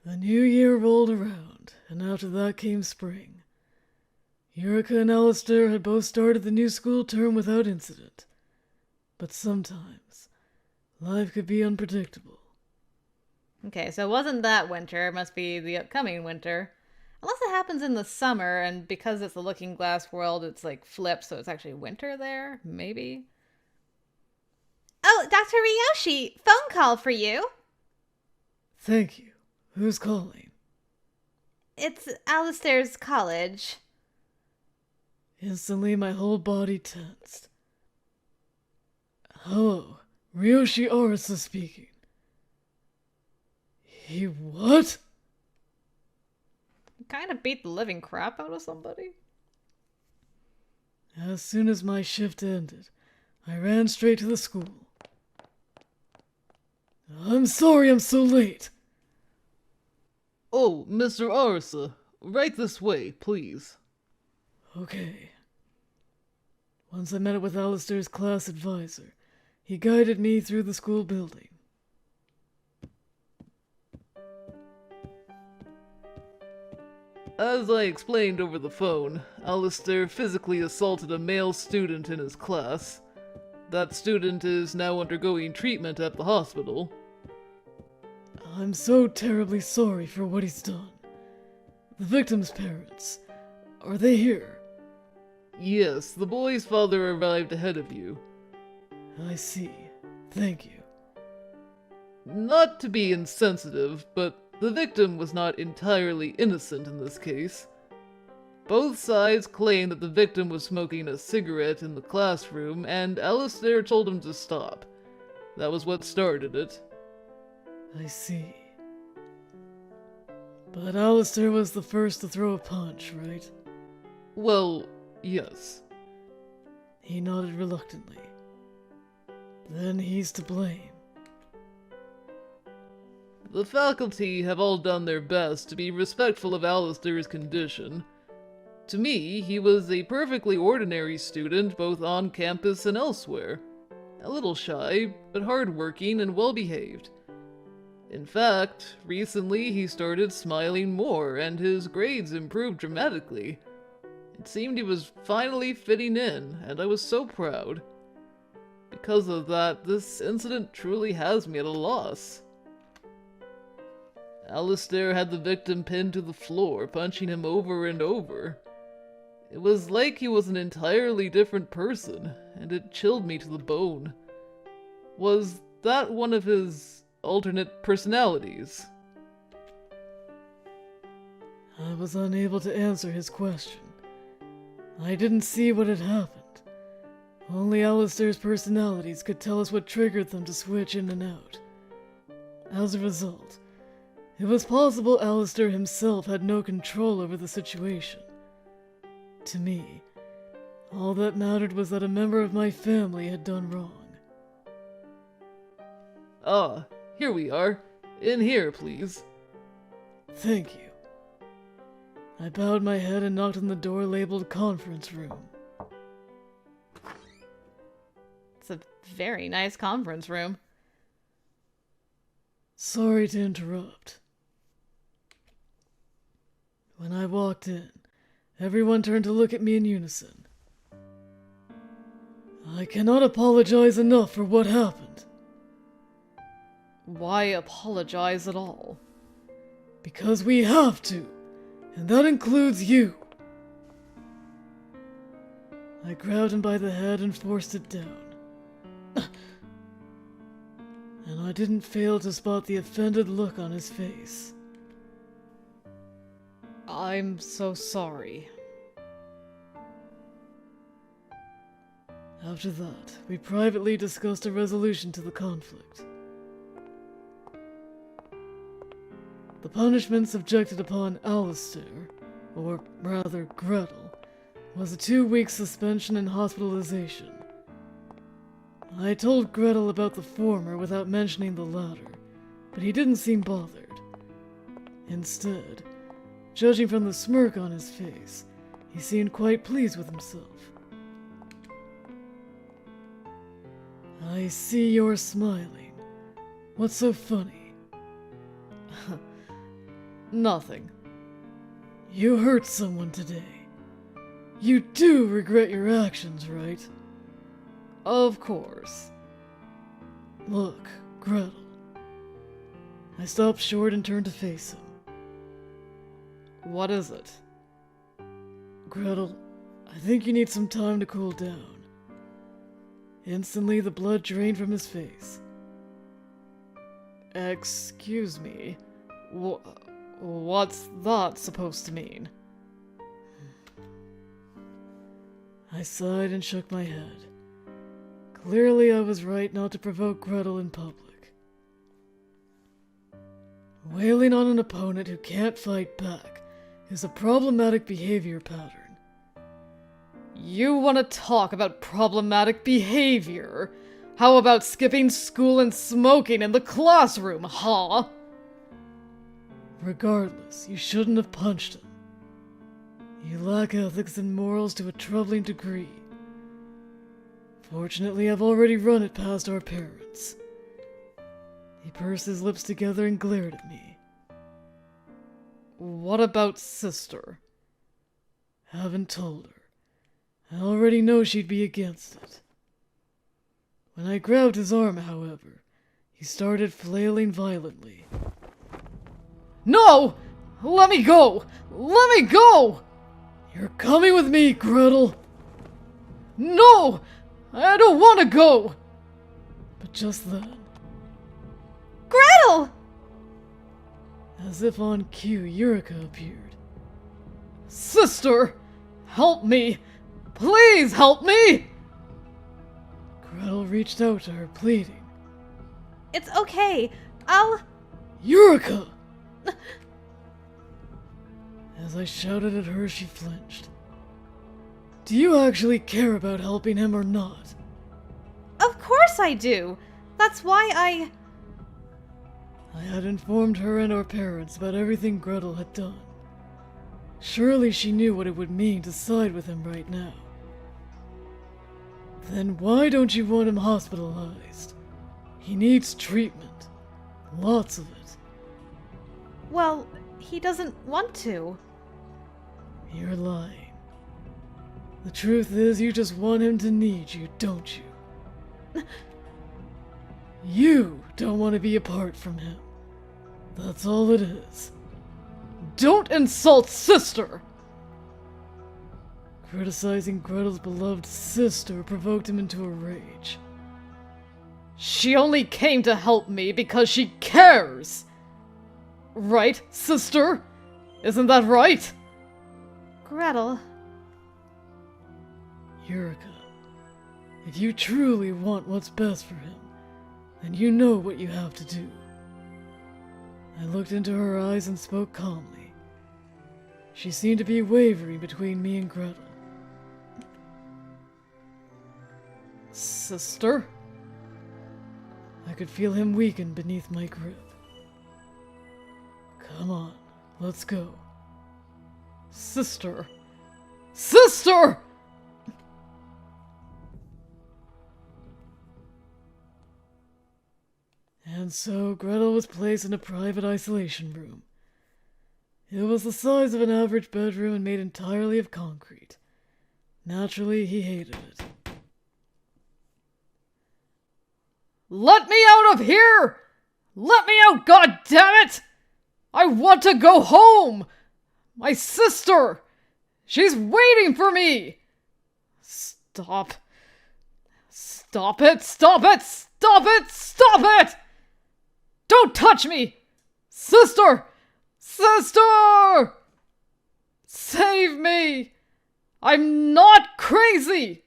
A new year rolled around, and after that came spring. Eureka and Alistair had both started the new school term without incident. But sometimes, life could be unpredictable. Okay, so it wasn't that winter. It must be the upcoming winter. Unless it happens in the summer, and because it's a looking glass world, it's like flipped, so it's actually winter there? Maybe? Oh, Dr. Ryoushi, phone call for you. Thank you. Who's calling? It's Alistair's college. Instantly, my whole body tensed. Hello, Ryoushi Arisa speaking. He what? Kind of beat the living crap out of somebody. As soon as my shift ended, I ran straight to the school. I'm sorry I'm so late. Oh, Mr. Arisa, right this way, please. Okay. Once I met up with Alistair's class advisor, he guided me through the school building. As I explained over the phone, Alistair physically assaulted a male student in his class. That student is now undergoing treatment at the hospital. I'm so terribly sorry for what he's done. The victim's parents, are they here? Yes, the boy's father arrived ahead of you. I see. Thank you. Not to be insensitive, but the victim was not entirely innocent in this case. Both sides claim that the victim was smoking a cigarette in the classroom, and Alistair told him to stop. That was what started it. I see. But Alistair was the first to throw a punch, right? Well, yes. He nodded reluctantly. Then he's to blame. The faculty have all done their best to be respectful of Alistair's condition. To me, he was a perfectly ordinary student both on campus and elsewhere. A little shy, but hardworking and well-behaved. In fact, recently he started smiling more, and his grades improved dramatically. It seemed he was finally fitting in, and I was so proud. Because of that, this incident truly has me at a loss. Alistair had the victim pinned to the floor, punching him over and over. It was like he was an entirely different person, and it chilled me to the bone. Was that one of his alternate personalities? I was unable to answer his question. I didn't see what had happened. Only Alistair's personalities could tell us what triggered them to switch in and out. As a result, it was possible Alistair himself had no control over the situation. To me, all that mattered was that a member of my family had done wrong. Ah, here we are. In here, please. Thank you. I bowed my head and knocked on the door labeled conference room. It's a very nice conference room. Sorry to interrupt. When I walked in, everyone turned to look at me in unison. I cannot apologize enough for what happened. Why apologize at all? Because we have to, and that includes you. I grabbed him by the head and forced it down. And I didn't fail to spot the offended look on his face. I'm so sorry. After that, we privately discussed a resolution to the conflict. The punishment subjected upon Alistair, or rather Gretel, was a 2-week suspension and hospitalization. I told Gretel about the former without mentioning the latter, but he didn't seem bothered. Instead, judging from the smirk on his face, he seemed quite pleased with himself. I see you're smiling. What's so funny? Nothing. You hurt someone today. You do regret your actions, right? Of course. Look, Gretel. I stopped short and turned to face him. What is it? Gretel, I think you need some time to cool down. Instantly, the blood drained from his face. Excuse me. What's that supposed to mean? I sighed and shook my head. Clearly, I was right not to provoke Gretel in public. Wailing on an opponent who can't fight back is a problematic behavior pattern. You want to talk about problematic behavior? How about skipping school and smoking in the classroom, huh? Regardless, you shouldn't have punched him. You lack ethics and morals to a troubling degree. Fortunately, I've already run it past our parents. He pursed his lips together and glared at me. What about sister? Haven't told her. I already know she'd be against it. When I grabbed his arm, however, he started flailing violently. No! Let me go! Let me go! You're coming with me, Gretel! No! I don't want to go! But just then... Gretel! As if on cue, Eureka appeared. Sister! Help me! Please help me! Gretel reached out to her, pleading. It's okay. I'll... Eureka! As I shouted at her, she flinched. Do you actually care about helping him or not? Of course I do. That's why I had informed her and our parents about everything Gretel had done. Surely she knew what it would mean to side with him right now. Then why don't you want him hospitalized? He needs treatment. Lots of it. Well, he doesn't want to. You're lying. The truth is, you just want him to need you, don't you? You don't want to be apart from him. That's all it is. Don't insult sister! Criticizing Gretel's beloved sister provoked him into a rage. She only came to help me because she cares! Right, sister? Isn't that right? Gretel. Eureka, if you truly want what's best for him, then you know what you have to do. I looked into her eyes and spoke calmly. She seemed to be wavering between me and Gretel. Sister? I could feel him weaken beneath my grip. Come on, let's go. Sister! Sister! And so Gretel was placed in a private isolation room. It was the size of an average bedroom and made entirely of concrete. Naturally, he hated it. Let me out of here! Let me out, goddammit! I want to go home! My sister! She's waiting for me! Stop. Stop it! Stop it! Stop it! Stop it! Don't touch me! Sister! Sister! Save me! I'm not crazy!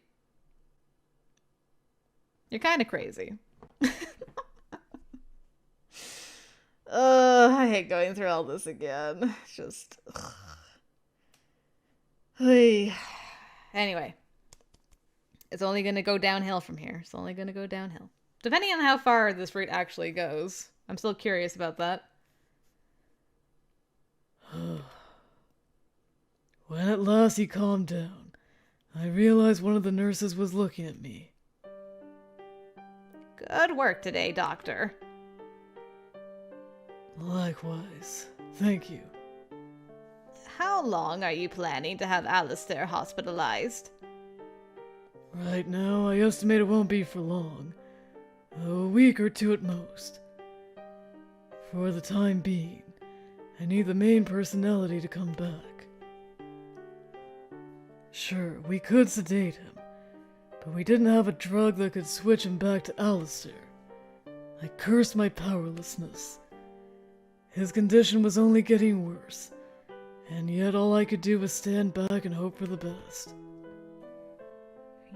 You're kind of crazy. I hate going through all this again. Just... Hey. Anyway. It's only going to go downhill from here. It's only going to go downhill. Depending on how far this route actually goes. I'm still curious about that. When at last he calmed down, I realized one of the nurses was looking at me. Good work today, Doctor. Likewise. Thank you. how long are you planning to have Alistair hospitalized? Right now, I estimate it won't be for long. A week or two at most. For the time being, I need the main personality to come back. Sure, we could sedate him, but we didn't have a drug that could switch him back to Alistair. I cursed my powerlessness. His condition was only getting worse, and yet all I could do was stand back and hope for the best.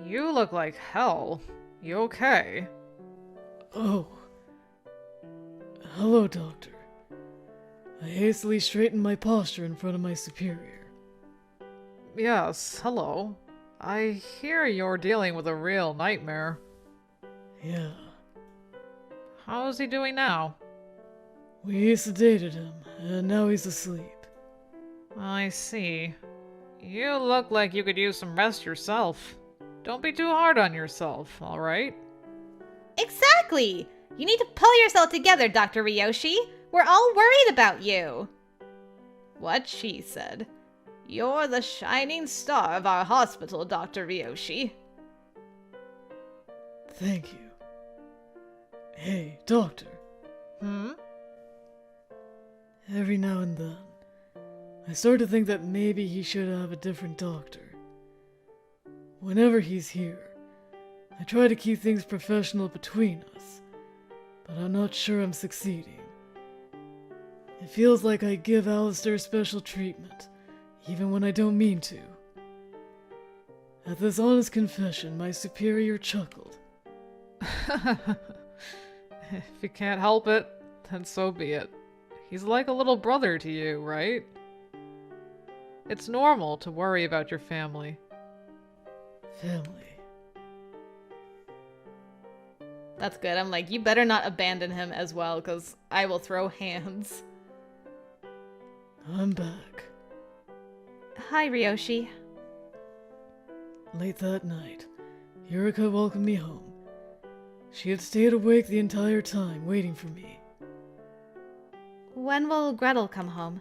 You look like hell. You okay? Oh. Hello, Doctor. I hastily straightened my posture in front of my superior. Yes, hello. I hear you're dealing with a real nightmare. Yeah. How is he doing now? We sedated him, and now he's asleep. I see. You look like you could use some rest yourself. Don't be too hard on yourself, alright? Exactly! You need to pull yourself together, Dr. Ryoushi. We're all worried about you. What she said. You're the shining star of our hospital, Dr. Ryoushi. Thank you. Hey, Doctor. Every now and then, I start to think that maybe he should have a different doctor. Whenever he's here, I try to keep things professional between us, but I'm not sure I'm succeeding. It feels like I give Alistair special treatment, even when I don't mean to. At this honest confession, my superior chuckled. If you can't help it, then so be it. He's like a little brother to you, right? It's normal to worry about your family. Family. That's good. I'm like, you better not abandon him as well, because I will throw hands. I'm back. Hi, Ryoushi. Late that night, Yurika welcomed me home. She had stayed awake the entire time, waiting for me. When will Gretel come home?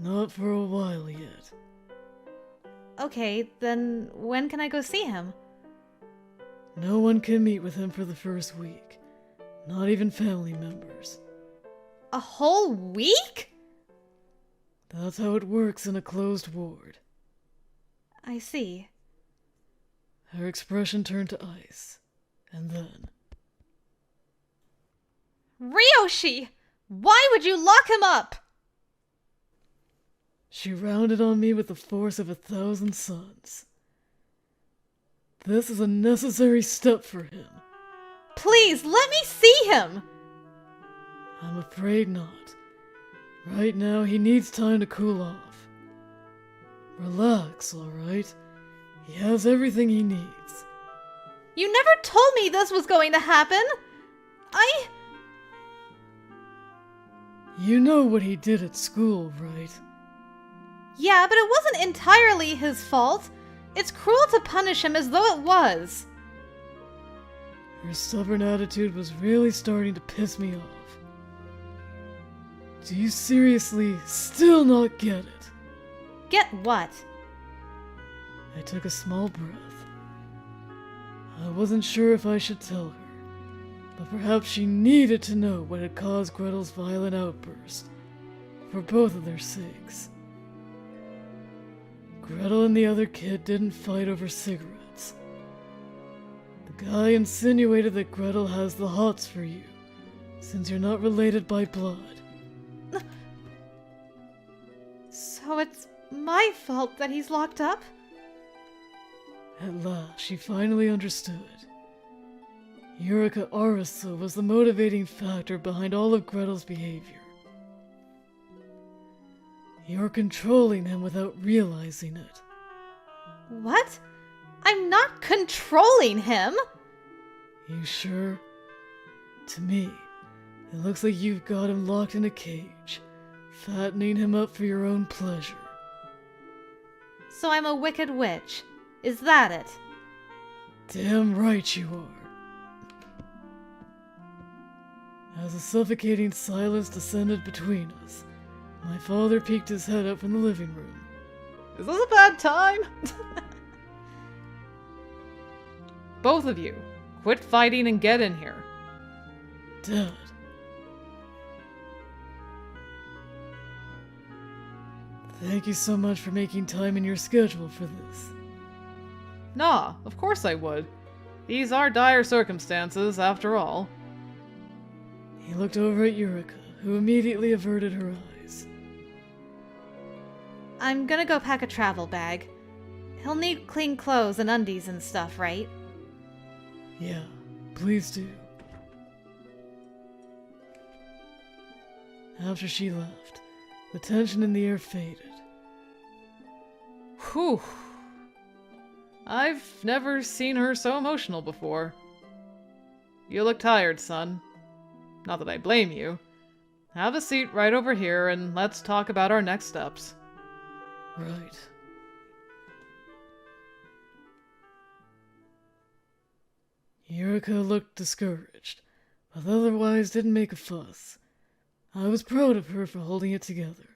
Not for a while yet. Okay, then when can I go see him? No one can meet with him for the first week. Not even family members. A whole week? That's how it works in a closed ward. I see. Her expression turned to ice, and then... Ryoushi! Why would you lock him up? She rounded on me with the force of 1,000 suns. This is a necessary step for him. Please, let me see him! I'm afraid not. Right now, he needs time to cool off. Relax, alright? He has everything he needs. You never told me this was going to happen! You know what he did at school, right? Yeah, but it wasn't entirely his fault. It's cruel to punish him as though it was. Her stubborn attitude was really starting to piss me off. Do you seriously still not get it? Get what? I took a small breath. I wasn't sure if I should tell her, but perhaps she needed to know what had caused Gretel's violent outburst, for both of their sakes. Gretel and the other kid didn't fight over cigarettes. The guy insinuated that Gretel has the hots for you, since you're not related by blood. So it's my fault that he's locked up? At last, she finally understood. Yurika Arisa was the motivating factor behind all of Gretel's behavior. You're controlling him without realizing it. What? I'm not controlling him! You sure? To me, it looks like you've got him locked in a cage, fattening him up for your own pleasure. So I'm a wicked witch. Is that it? Damn right you are. As a suffocating silence descended between us, My father peeked his head up from the living room. Is this a bad time? Both of you, quit fighting and get in here. Dad. Thank you so much for making time in your schedule for this. Nah, of course I would. These are dire circumstances, after all. He looked over at Eureka, who immediately averted her eyes. I'm gonna go pack a travel bag. He'll need clean clothes and undies and stuff, right? Yeah, please do. After she left, the tension in the air faded. Whew. I've never seen her so emotional before. You look tired, son. Not that I blame you. Have a seat right over here and let's talk about our next steps. Right. Eureka looked discouraged, but otherwise didn't make a fuss. I was proud of her for holding it together.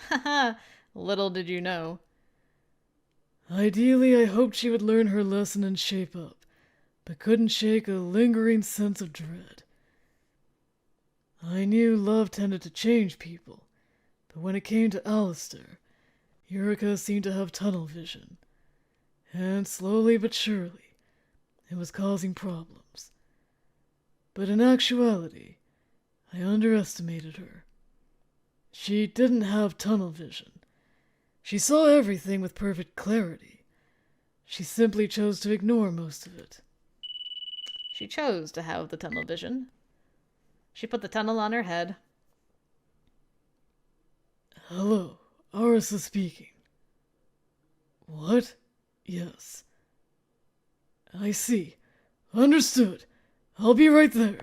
Haha, little did you know. Ideally, I hoped she would learn her lesson and shape up, but couldn't shake a lingering sense of dread. I knew love tended to change people, but when it came to Alistair, Eureka seemed to have tunnel vision, and slowly but surely, it was causing problems. But in actuality, I underestimated her. She didn't have tunnel vision. She saw everything with perfect clarity. She simply chose to ignore most of it. She chose to have the tunnel vision. She put the tunnel on her head. Hello, Arisa speaking. What? Yes. I see. Understood. I'll be right there.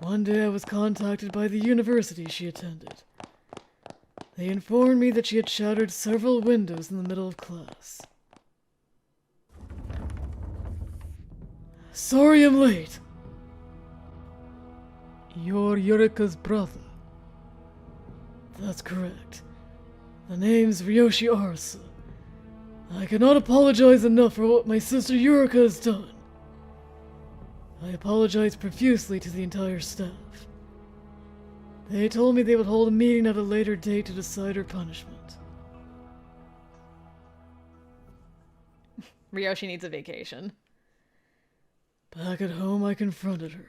One day I was contacted by the university she attended. They informed me that she had shattered several windows in the middle of class. Sorry I'm late. You're Eureka's brother. That's correct. The name's Ryoshi Arisa. I cannot apologize enough for what my sister Eureka has done. I apologize profusely to the entire staff. They told me they would hold a meeting at a later date to decide her punishment. Ryoshi needs a vacation. Back at home, I confronted her.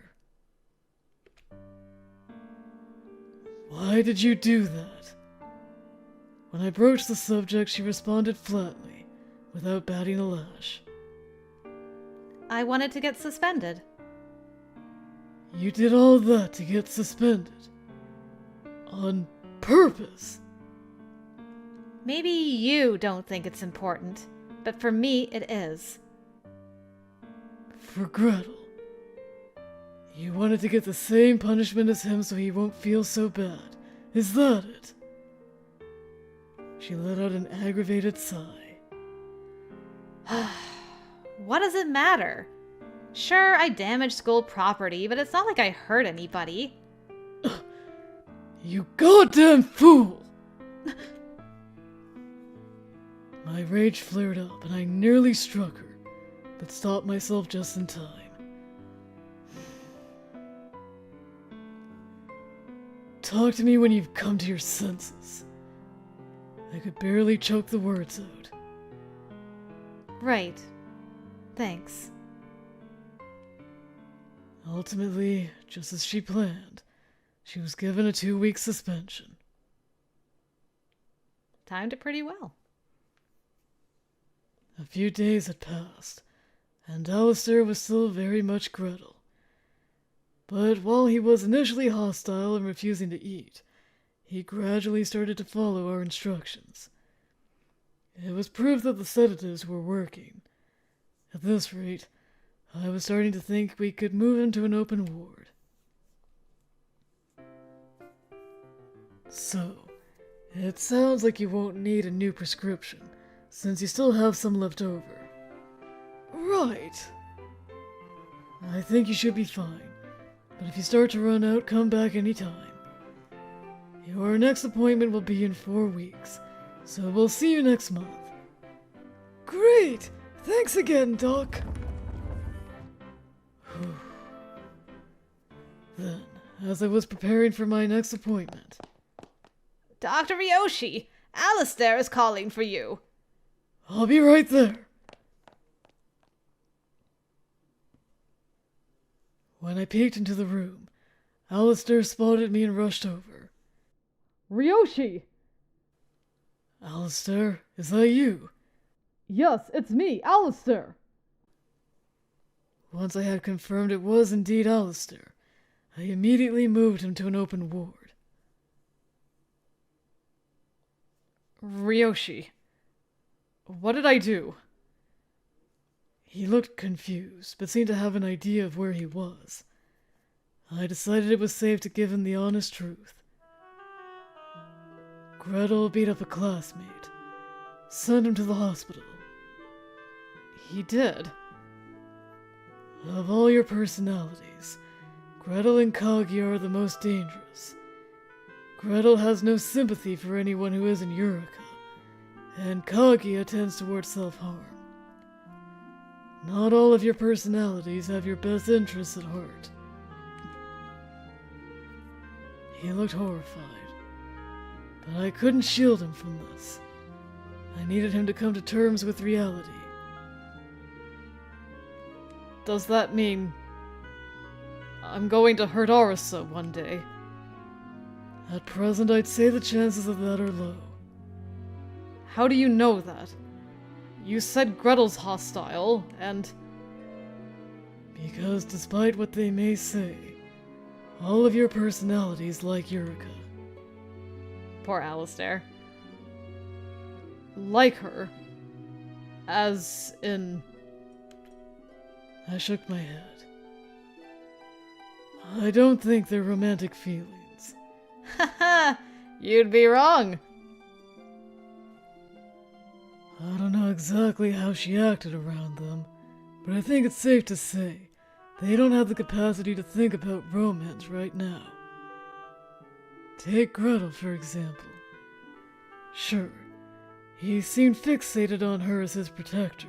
Why did you do that? When I broached the subject, she responded flatly, without batting a lash. I wanted to get suspended. You did all that to get suspended? On purpose? Maybe you don't think it's important, but for me it is. For Gretel. You wanted to get the same punishment as him so he won't feel so bad. Is that it? She let out an aggravated sigh. What does it matter? Sure, I damaged school property, but it's not like I hurt anybody. You goddamn fool! My rage flared up and I nearly struck her, but stopped myself just in time. Talk to me when you've come to your senses. I could barely choke the words out. Right. Thanks. Ultimately, just as she planned, she was given a 2-week suspension. Timed it pretty well. A few days had passed, and Alistair was still very much Gretel. But while he was initially hostile and refusing to eat, he gradually started to follow our instructions. It was proof that the sedatives were working. At this rate, I was starting to think we could move him to an open ward. So, it sounds like you won't need a new prescription, since you still have some left over. Right. I think you should be fine, but if you start to run out, come back anytime. Your next appointment will be in 4 weeks, so we'll see you next month. Great! Thanks again, Doc. Then, as I was preparing for my next appointment... Dr. Ryoushi, Alistair is calling for you. I'll be right there. When I peeked into the room, Alistair spotted me and rushed over. Ryoushi! Alistair, is that you? Yes, it's me, Alistair! Once I had confirmed it was indeed Alistair, I immediately moved him to an open ward. Ryoushi, what did I do? He looked confused, but seemed to have an idea of where he was. I decided it was safe to give him the honest truth. Gretel beat up a classmate. Sent him to the hospital. He did? Of all your personalities, Gretel and Kaguya are the most dangerous. Gretel has no sympathy for anyone who isn't Eureka, and Kaguya tends towards self-harm. Not all of your personalities have your best interests at heart. He looked horrified, but I couldn't shield him from this. I needed him to come to terms with reality. Does that mean I'm going to hurt Arisa one day? At present, I'd say the chances of that are low. How do you know that? You said Gretel's hostile, and... Because despite what they may say, all of your personalities like Eureka. Poor Alistair. Like her. As in... I shook my head. I don't think they're romantic feelings. Haha! You'd be wrong! I don't know exactly how she acted around them, but I think it's safe to say they don't have the capacity to think about romance right now. Take Gretel, for example. Sure, he seemed fixated on her as his protector,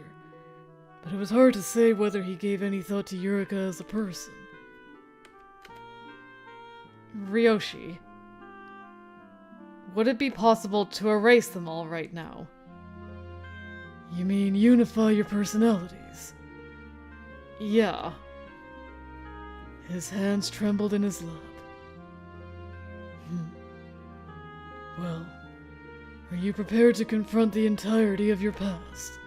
but it was hard to say whether he gave any thought to Eureka as a person. Ryoushi, would it be possible to erase them all right now? You mean unify your personalities? Yeah. His hands trembled in his lap. Well, are you prepared to confront the entirety of your past?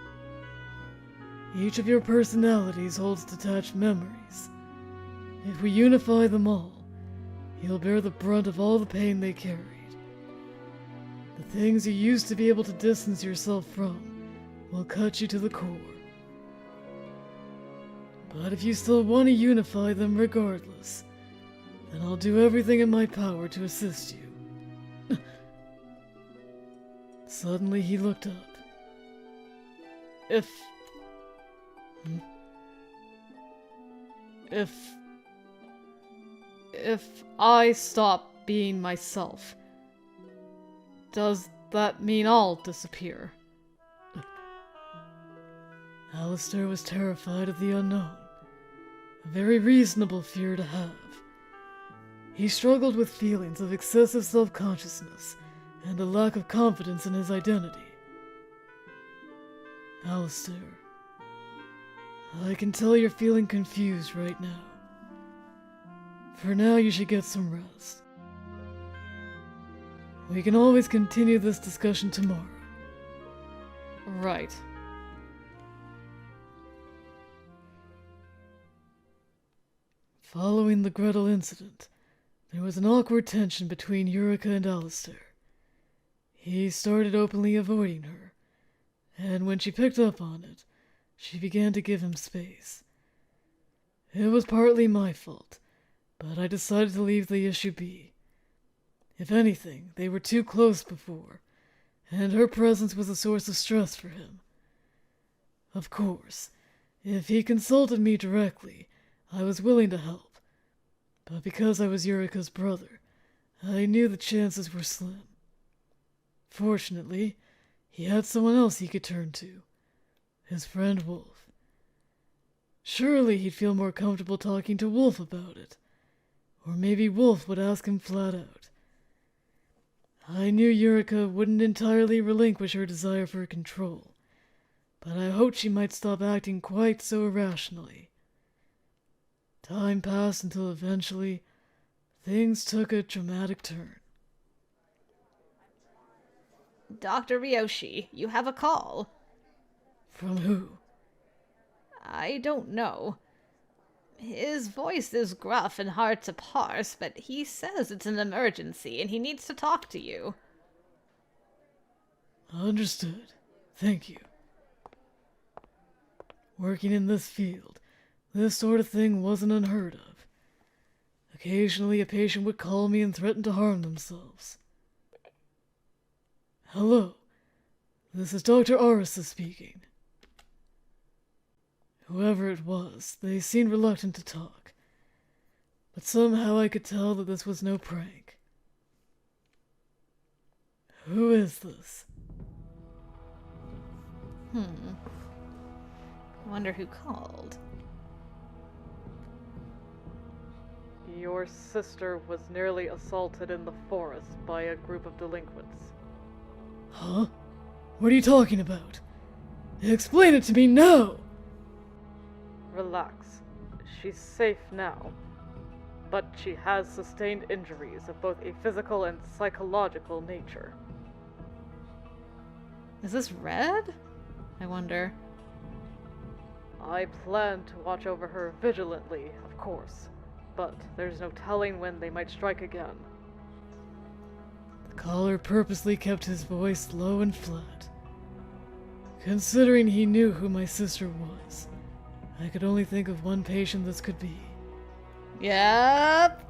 Each of your personalities holds detached memories. If we unify them all, you'll bear the brunt of all the pain they carried. The things you used to be able to distance yourself from will cut you to the core. But if you still want to unify them regardless, then I'll do everything in my power to assist you. Suddenly he looked up. If I stop being myself, does that mean I'll disappear? Alistair was terrified of the unknown, a very reasonable fear to have. He struggled with feelings of excessive self-consciousness and a lack of confidence in his identity. Alistair, I can tell you're feeling confused right now. For now, you should get some rest. We can always continue this discussion tomorrow. Right. Following the Gretel incident, there was an awkward tension between Eureka and Alistair. He started openly avoiding her, and when she picked up on it, she began to give him space. It was partly my fault, but I decided to leave the issue be. If anything, they were too close before, and her presence was a source of stress for him. Of course, if he consulted me directly, I was willing to help, but because I was Eureka's brother, I knew the chances were slim. Fortunately, he had someone else he could turn to. His friend Woolfe. Surely he'd feel more comfortable talking to Woolfe about it. Or maybe Woolfe would ask him flat out. I knew Eureka wouldn't entirely relinquish her desire for control, but I hoped she might stop acting quite so irrationally. Time passed until eventually, things took a dramatic turn. Dr. Ryoushi, you have a call. From who? I don't know. His voice is gruff and hard to parse, but he says it's an emergency and he needs to talk to you. Understood. Thank you. Working in this field, this sort of thing wasn't unheard of. Occasionally a patient would call me and threaten to harm themselves. Hello, this is Dr. Arisa speaking. Whoever it was, they seemed reluctant to talk. But somehow I could tell that this was no prank. Who is this? I wonder who called. Your sister was nearly assaulted in the forest by a group of delinquents. Huh? What are you talking about? Explain it to me now! Relax. She's safe now. But she has sustained injuries of both a physical and psychological nature. Is this Red? I wonder. I plan to watch over her vigilantly, of course, but there's no telling when they might strike again. The caller purposely kept his voice low and flat. Considering he knew who my sister was, I could only think of one patient this could be. Yep.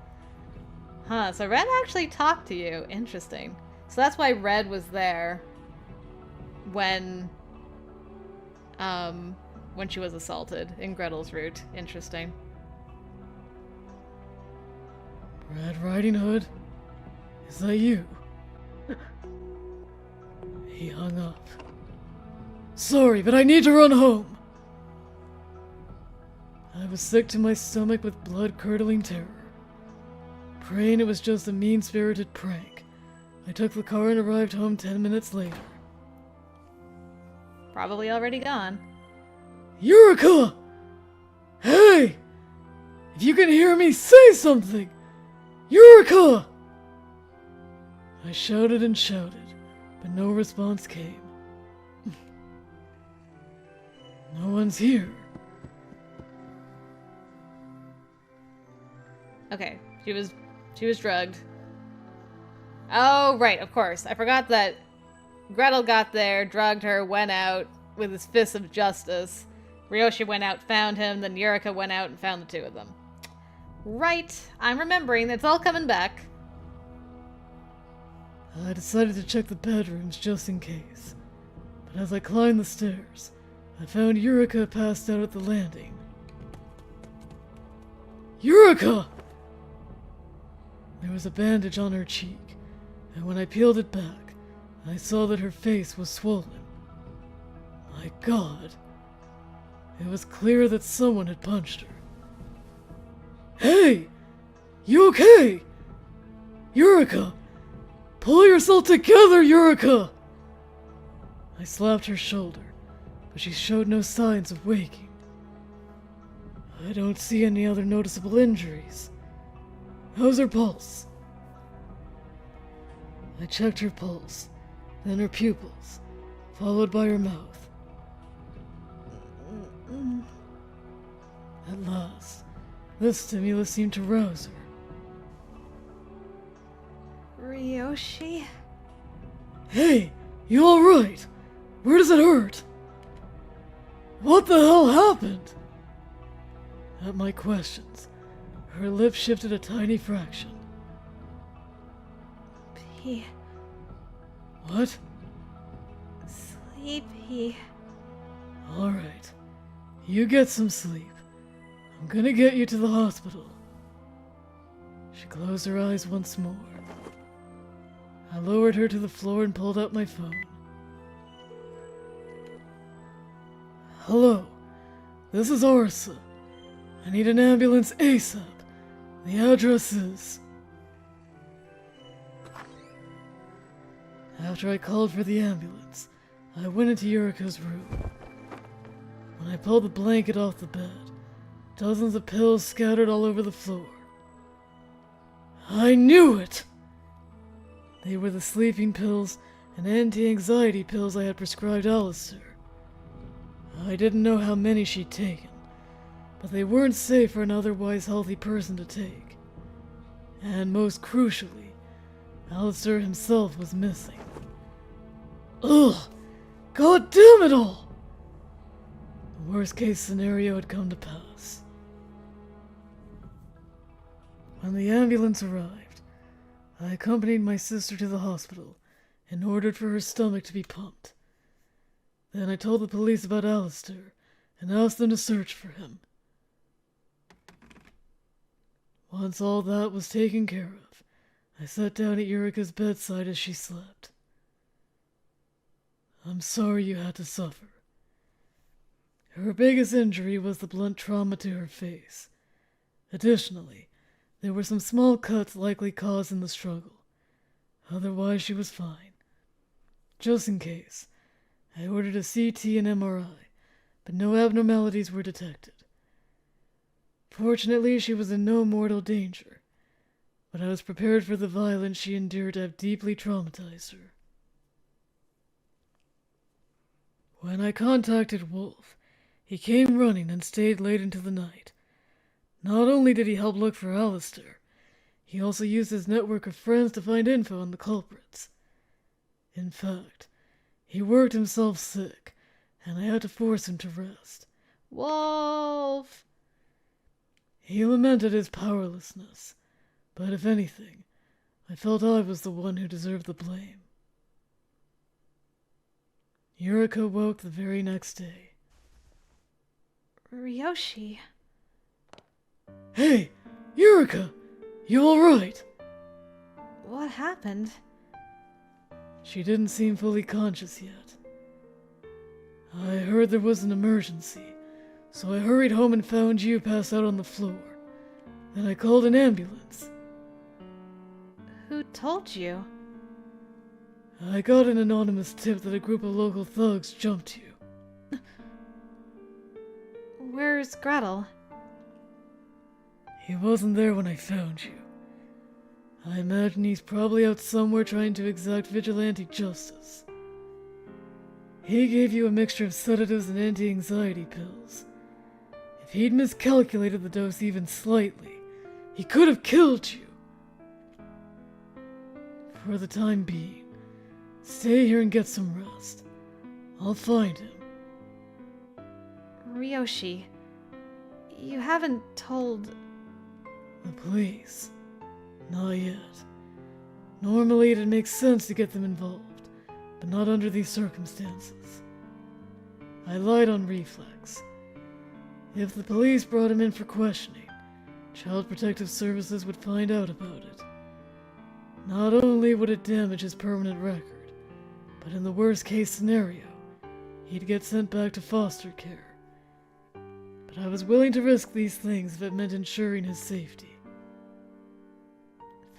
Huh, so Red actually talked to you. Interesting. So that's why Red was there when she was assaulted in Gretel's route. Interesting. Red Riding Hood? Is that you? He hung up. Sorry, but I need to run home! I was sick to my stomach with blood-curdling terror. Praying it was just a mean-spirited prank, I took the car and arrived home 10 minutes later. Probably already gone. Eureka! Hey! If you can hear me, say something! Eureka! I shouted and shouted, but no response came. No one's here. Okay, she was drugged. Oh, right, of course. I forgot that Gretel got there, drugged her, went out with his fist of justice. Ryoushi went out, found him, then Eureka went out and found the two of them. Right, I'm remembering. It's all coming back. I decided to check the bedrooms just in case. But as I climbed the stairs, I found Eureka passed out at the landing. Eureka! There was a bandage on her cheek, and when I peeled it back, I saw that her face was swollen. My God. It was clear that someone had punched her. Hey! You okay? Eureka! Pull yourself together, Eureka! I slapped her shoulder, but she showed no signs of waking. I don't see any other noticeable injuries. How's her pulse? I checked her pulse, then her pupils, followed by her mouth. At last, this stimulus seemed to rouse her. Ryoushi? Hey, you alright? Where does it hurt? What the hell happened? At my questions, her lips shifted a tiny fraction. What? Sleepy. Alright. You get some sleep. I'm gonna get you to the hospital. She closed her eyes once more. I lowered her to the floor and pulled out my phone. Hello, this is Orsa. I need an ambulance ASAP. The address is... After I called for the ambulance, I went into Yurika's room. When I pulled the blanket off the bed, dozens of pills scattered all over the floor. I knew it! They were the sleeping pills and anti-anxiety pills I had prescribed Alistair. I didn't know how many she'd taken, but they weren't safe for an otherwise healthy person to take. And most crucially, Alistair himself was missing. Ugh! God damn it all! The worst case scenario had come to pass. When the ambulance arrived, I accompanied my sister to the hospital and ordered for her stomach to be pumped. Then I told the police about Alistair and asked them to search for him. Once all that was taken care of, I sat down at Yurika's bedside as she slept. I'm sorry you had to suffer. Her biggest injury was the blunt trauma to her face. Additionally, there were some small cuts likely caused in the struggle. Otherwise, she was fine. Just in case, I ordered a CT and MRI, but no abnormalities were detected. Fortunately, she was in no mortal danger, but I was prepared for the violence she endured to have deeply traumatized her. When I contacted Woolfe, he came running and stayed late into the night. Not only did he help look for Alistair, he also used his network of friends to find info on the culprits. In fact, he worked himself sick, and I had to force him to rest. Wolf! He lamented his powerlessness, but if anything, I felt I was the one who deserved the blame. Yurika woke the very next day. Ryoushi. Hey, Yurika! You alright? What happened? She didn't seem fully conscious yet. I heard there was an emergency, so I hurried home and found you passed out on the floor. Then I called an ambulance. Who told you? I got an anonymous tip that a group of local thugs jumped you. Where's Gretel? He wasn't there when I found you. I imagine he's probably out somewhere trying to exact vigilante justice. He gave you a mixture of sedatives and anti-anxiety pills. If he'd miscalculated the dose even slightly, he could have killed you. For the time being, stay here and get some rest. I'll find him. Ryoushi, you haven't told... The police? Not yet. Normally it'd make sense to get them involved, but not under these circumstances. I lied on reflex. If the police brought him in for questioning, Child Protective Services would find out about it. Not only would it damage his permanent record, but in the worst case scenario, he'd get sent back to foster care. But I was willing to risk these things if it meant ensuring his safety.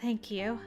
Thank you.